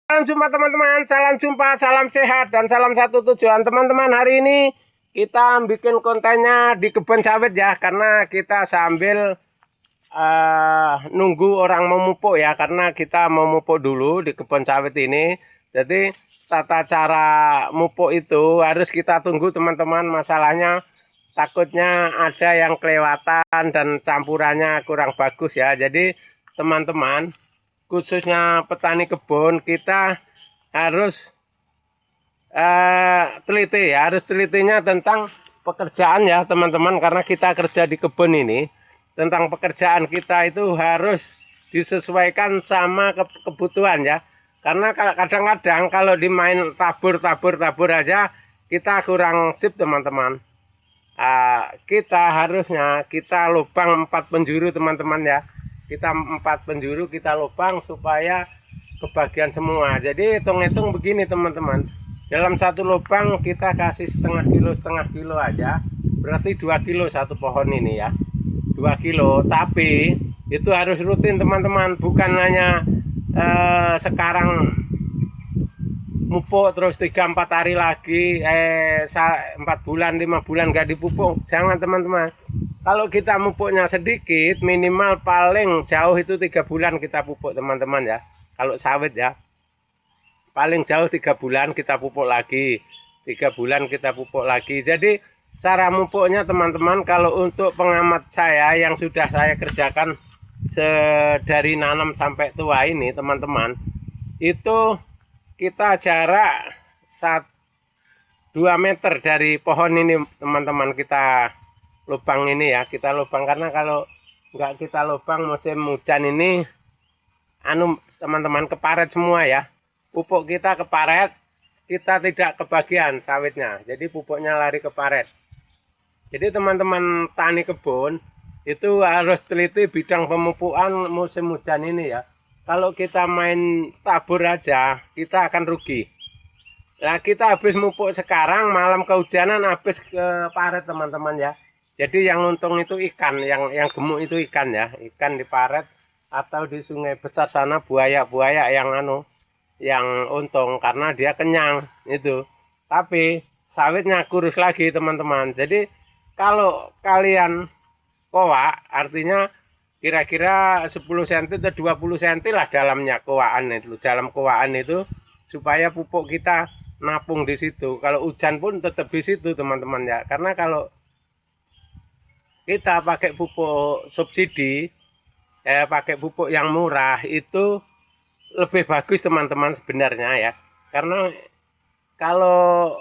Salam jumpa teman-teman, salam jumpa, salam sehat, dan salam satu tujuan teman-teman. Hari ini kita bikin kontennya di kebun sawit ya, karena kita sambil nunggu orang memupuk ya, karena kita mau mupuk dulu di kebun sawit ini. Jadi tata cara mupuk itu harus kita tunggu teman-teman, masalahnya takutnya ada yang kelewatan dan campurannya kurang bagus ya. Jadi teman-teman, khususnya petani kebun, kita harus teliti ya, harus telitinya tentang pekerjaan ya teman-teman, karena kita kerja di kebun ini, tentang pekerjaan kita itu harus disesuaikan sama kebutuhan ya, karena kadang-kadang kalau dimain tabur aja kita kurang sip teman-teman. Kita harusnya kita lubang 4 penjuru teman-teman ya, kita 4 penjuru kita lubang supaya kebagian semua. Jadi hitung-hitung begini teman-teman, dalam satu lubang kita kasih setengah kilo aja, berarti 2 kilo satu pohon ini ya, 2 kilo. Tapi itu harus rutin teman-teman, bukan hanya sekarang mupuk terus 3-4 hari lagi 4 bulan 5 bulan gak dipupuk. Jangan teman-teman, kalau kita mupuknya sedikit, minimal paling jauh itu 3 bulan kita pupuk teman-teman ya. Kalau sawit ya, paling jauh 3 bulan kita pupuk lagi, 3 bulan kita pupuk lagi. Jadi cara mupuknya teman-teman, kalau untuk pengamat saya yang sudah saya kerjakan dari nanam sampai tua ini teman-teman, itu kita jarak 2 meter dari pohon ini teman-teman, kita lubang ini ya, kita lubang. Karena kalau nggak kita lubang musim hujan ini teman-teman, keparet semua ya, pupuk kita keparet, kita tidak kebagian sawitnya, jadi pupuknya lari ke paret. Jadi teman-teman tani kebun itu harus teliti bidang pemupukan musim hujan ini ya. Kalau kita main tabur aja kita akan rugi. Nah, kita habis mupuk sekarang, malam kehujanan habis ke paret teman-teman ya. Jadi yang untung itu ikan, yang gemuk itu ikan ya, ikan di paret atau di sungai besar sana, buaya yang untung karena dia kenyang itu. Tapi sawitnya kurus lagi teman-teman. Jadi kalau kalian koak, artinya kira-kira 10 cm atau 20 cm lah dalamnya koaan itu, dalam koaan itu, supaya pupuk kita napung di situ. Kalau hujan pun tetap di situ teman-teman ya. Karena kalau kita pakai pupuk subsidi, pakai pupuk yang murah itu lebih bagus teman-teman sebenarnya ya. Karena kalau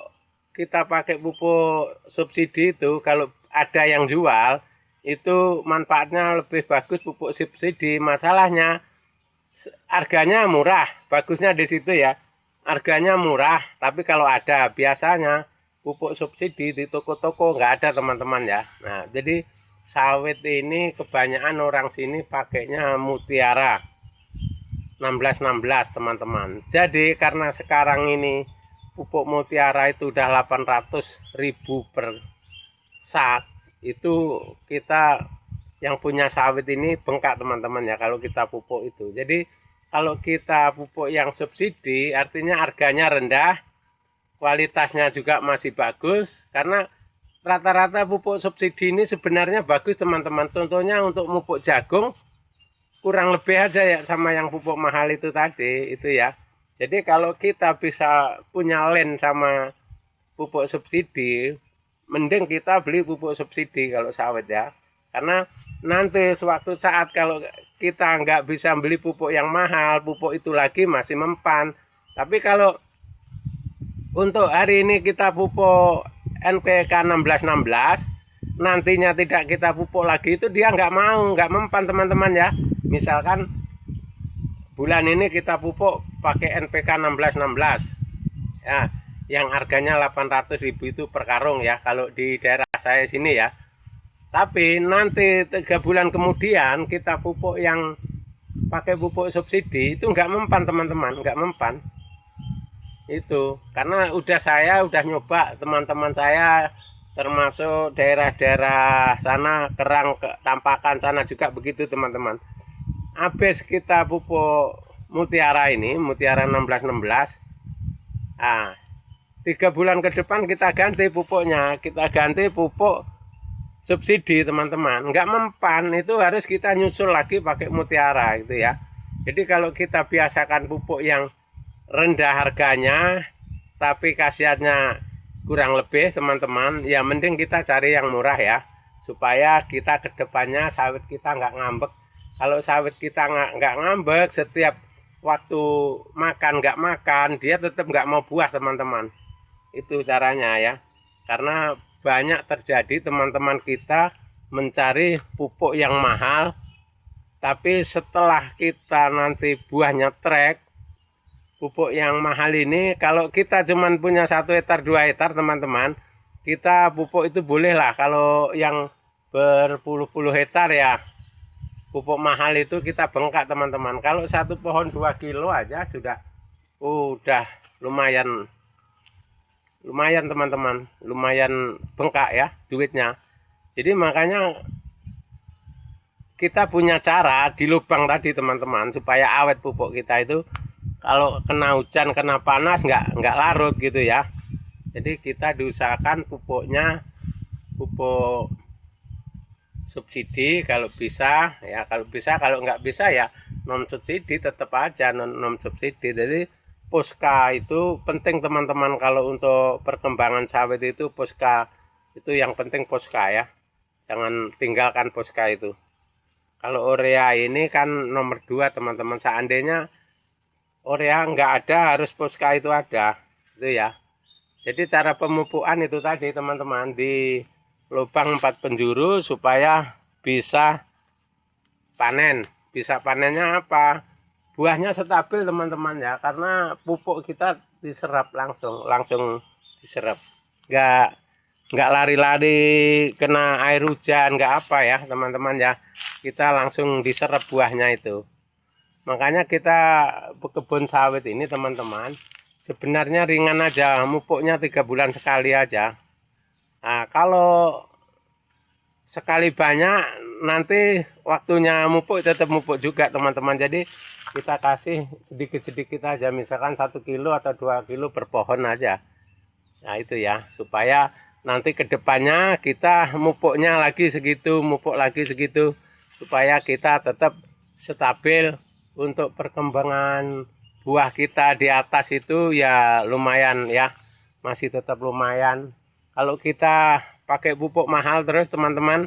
kita pakai pupuk subsidi itu, kalau ada yang jual itu manfaatnya lebih bagus pupuk subsidi. Masalahnya harganya murah, bagusnya di situ ya, harganya murah. Tapi kalau ada, biasanya pupuk subsidi di toko-toko nggak ada teman-teman ya. Nah, jadi sawit ini kebanyakan orang sini pakainya Mutiara 1616 teman-teman. Jadi karena sekarang ini pupuk Mutiara itu udah 800.000 per sak, itu kita yang punya sawit ini bengkak teman-teman ya kalau kita pupuk itu. Jadi kalau kita pupuk yang subsidi, artinya harganya rendah, kualitasnya juga masih bagus. Karena rata-rata pupuk subsidi ini sebenarnya bagus teman-teman. Contohnya untuk pupuk jagung kurang lebih aja ya sama yang pupuk mahal itu tadi itu ya. Jadi kalau kita bisa punya land sama pupuk subsidi, mending kita beli pupuk subsidi kalau sawit ya. Karena nanti suatu saat kalau kita nggak bisa beli pupuk yang mahal, pupuk itu lagi masih mempan. Tapi kalau untuk hari ini kita pupuk NPK 1616, nantinya tidak kita pupuk lagi, itu dia nggak mempan teman-teman ya. Misalkan bulan ini kita pupuk pakai NPK 1616 ya, yang harganya 800.000 itu per karung ya kalau di daerah saya sini ya. Tapi nanti 3 bulan kemudian kita pupuk yang pakai pupuk subsidi, itu nggak mempan teman-teman, nggak mempan itu. Karena saya udah nyoba, teman-teman saya termasuk daerah-daerah sana, Kerang, Tampakan sana juga begitu teman-teman. Habis kita pupuk mutiara ini, mutiara 1616. Nah, 3 bulan ke depan kita ganti pupuknya, kita ganti pupuk subsidi teman-teman. Nggak mempan, itu harus kita nyusul lagi pakai mutiara gitu ya. Jadi kalau kita biasakan pupuk yang rendah harganya tapi khasiatnya kurang lebih teman-teman, ya mending kita cari yang murah ya, supaya kita kedepannya sawit kita nggak ngambek. Kalau sawit kita nggak ngambek, setiap waktu makan nggak makan, dia tetap nggak mau buah teman-teman. Itu caranya ya, karena banyak terjadi teman-teman kita mencari pupuk yang mahal, tapi setelah kita nanti buahnya trek, pupuk yang mahal ini, kalau kita cuman punya 1 hektar 2 hektar teman-teman, kita pupuk itu boleh lah. Kalau yang berpuluh-puluh hektar ya, pupuk mahal itu kita bengkak teman-teman. Kalau satu pohon 2 kilo aja udah lumayan teman-teman, lumayan bengkak ya duitnya. Jadi makanya kita punya cara di lubang tadi teman-teman, supaya awet pupuk kita itu, kalau kena hujan kena panas nggak larut gitu ya. Jadi kita diusahakan pupuknya pupuk subsidi kalau bisa ya, kalau nggak bisa ya non subsidi, tetap aja non subsidi. Jadi Poska itu penting teman-teman, kalau untuk perkembangan sawit itu Poska itu yang penting, Poska ya, jangan tinggalkan Poska itu. Kalau urea ini kan nomor 2 teman-teman, seandainya urea nggak ada harus Poska itu ada itu ya. Jadi cara pemupukan itu tadi teman-teman, di lubang 4 penjuru supaya bisa panen. Bisa panennya apa? Buahnya stabil teman-teman ya, karena pupuk kita diserap langsung diserap, nggak lari-lari kena air hujan, nggak apa ya teman-teman ya, kita langsung diserap buahnya itu. Makanya kita kebun sawit ini teman-teman sebenarnya ringan aja, mupuknya 3 bulan sekali aja. Nah, kalau sekali banyak nanti waktunya mupuk tetap mupuk juga teman-teman. Jadi kita kasih sedikit-sedikit aja, misalkan 1 kilo atau 2 kilo per pohon aja. Nah itu ya, supaya nanti kedepannya kita mupuknya lagi segitu, mupuk lagi segitu, supaya kita tetap stabil. Untuk perkembangan buah kita di atas itu ya lumayan ya, masih tetap lumayan. Kalau kita pakai pupuk mahal terus teman-teman,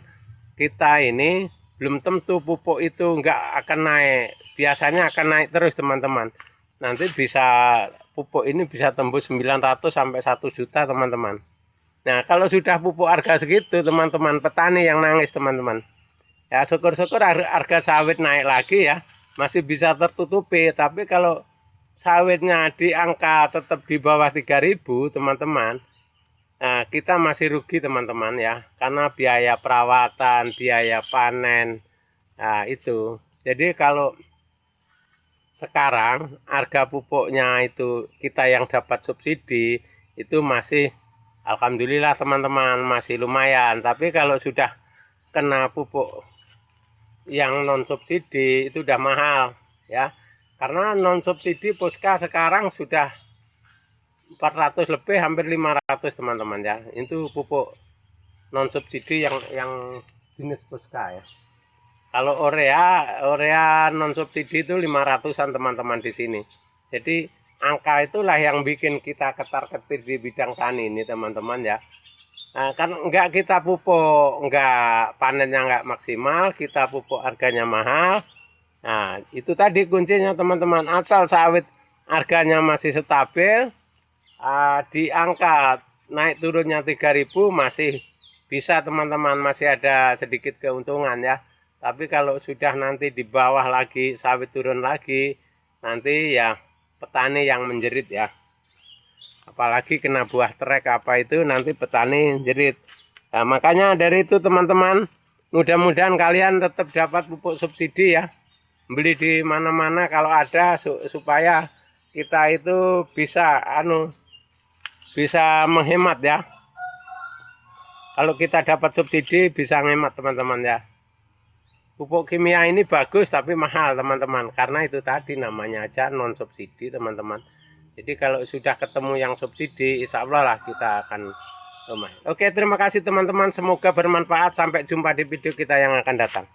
kita ini belum tentu pupuk itu nggak akan naik, biasanya akan naik terus teman-teman. Nanti bisa pupuk ini bisa tembus 900 sampai 1 juta teman-teman. Nah kalau sudah pupuk harga segitu teman-teman, petani yang nangis teman-teman. Ya syukur-syukur harga sawit naik lagi ya, masih bisa tertutupi. Tapi kalau sawitnya di angka tetap di bawah 3.000 teman-teman, nah, kita masih rugi teman-teman ya, karena biaya perawatan, biaya panen, nah itu. Jadi kalau sekarang harga pupuknya itu kita yang dapat subsidi itu masih alhamdulillah teman-teman, masih lumayan. Tapi kalau sudah kena pupuk yang non subsidi itu udah mahal ya, karena non subsidi Poska sekarang sudah 400 lebih, hampir 500 teman-teman ya. Itu pupuk non subsidi yang jenis Poska ya. Kalau urea non subsidi itu 500-an teman-teman di sini. Jadi angka itulah yang bikin kita ketar-ketir di bidang tani ini teman-teman ya. Nah, kan enggak kita pupuk, enggak panennya enggak maksimal, kita pupuk harganya mahal. Nah, itu tadi kuncinya teman-teman, asal sawit harganya masih stabil, di angka naik turunnya 3.000 masih bisa teman-teman, masih ada sedikit keuntungan ya. Tapi kalau sudah nanti di bawah lagi, sawit turun lagi, nanti ya petani yang menjerit ya. Apalagi kena buah trek apa itu, nanti petani jerit. Nah, makanya dari itu teman-teman, mudah-mudahan kalian tetap dapat pupuk subsidi ya. Beli di mana-mana kalau ada, supaya kita itu bisa bisa menghemat ya. Kalau kita dapat subsidi bisa menghemat teman-teman ya. pupuk kimia ini bagus tapi mahal teman-teman, karena itu tadi namanya aja non subsidi teman-teman. Jadi kalau sudah ketemu yang subsidi, insya Allah lah kita akan lumayan. Oke, terima kasih teman-teman, semoga bermanfaat. Sampai jumpa di video kita yang akan datang.